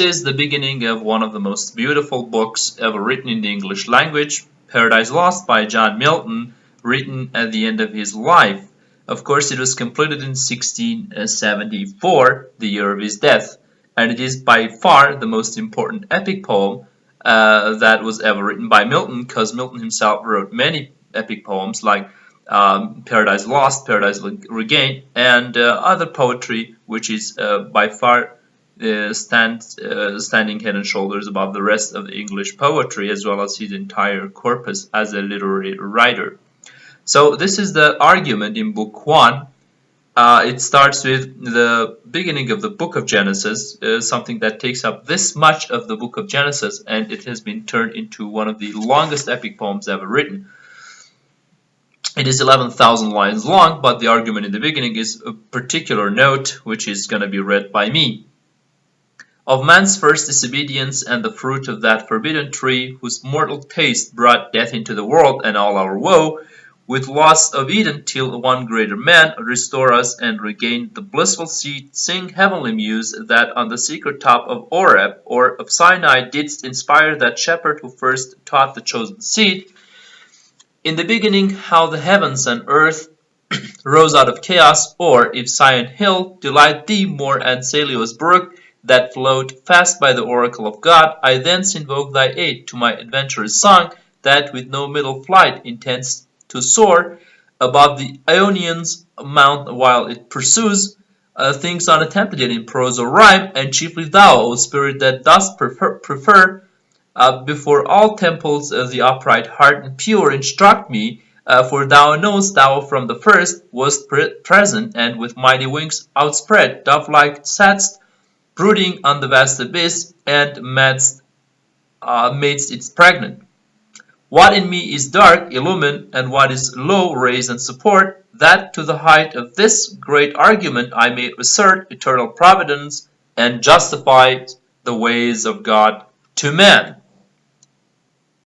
is the beginning of one of the most beautiful books ever written in the English language, Paradise Lost by John Milton, written at the end of his life. Of course, it was completed in 1674, the year of his death, and it is by far the most important epic poem that was ever written by Milton, because Milton himself wrote many epic poems like Paradise Lost, Paradise Regained, and other poetry, which is by far standing head and shoulders above the rest of the English poetry, as well as his entire corpus as a literary writer. So this is the argument in Book 1. It starts with the beginning of the book of Genesis, something that takes up this much of the book of Genesis, and it has been turned into one of the longest epic poems ever written. It is 11,000 lines long, but the argument in the beginning is a particular note, which is going to be read by me. Of man's first disobedience and the fruit of that forbidden tree, whose mortal taste brought death into the world and all our woe, with loss of Eden till one greater man restore us and regain the blissful seed, sing heavenly muse that on the secret top of Oreb or of Sinai didst inspire that shepherd who first taught the chosen seed. In the beginning, how the heavens and earth rose out of chaos, or if Sion hill delight thee more and Salios brook, that flowed fast by the oracle of God, I thence invoke thy aid to my adventurous song, that with no middle flight intends to soar above the Ionian's mount while it pursues things unattempted yet in prose or rhyme, and chiefly thou, O spirit, that dost prefer before all temples the upright heart and pure, instruct me, for thou knowest thou from the first wast present, and with mighty wings outspread, dove-like satst brooding on the vast abyss, and madst it pregnant. What in me is dark, illumine, and what is low, raise and support, that to the height of this great argument I may assert eternal providence and justify the ways of God to man.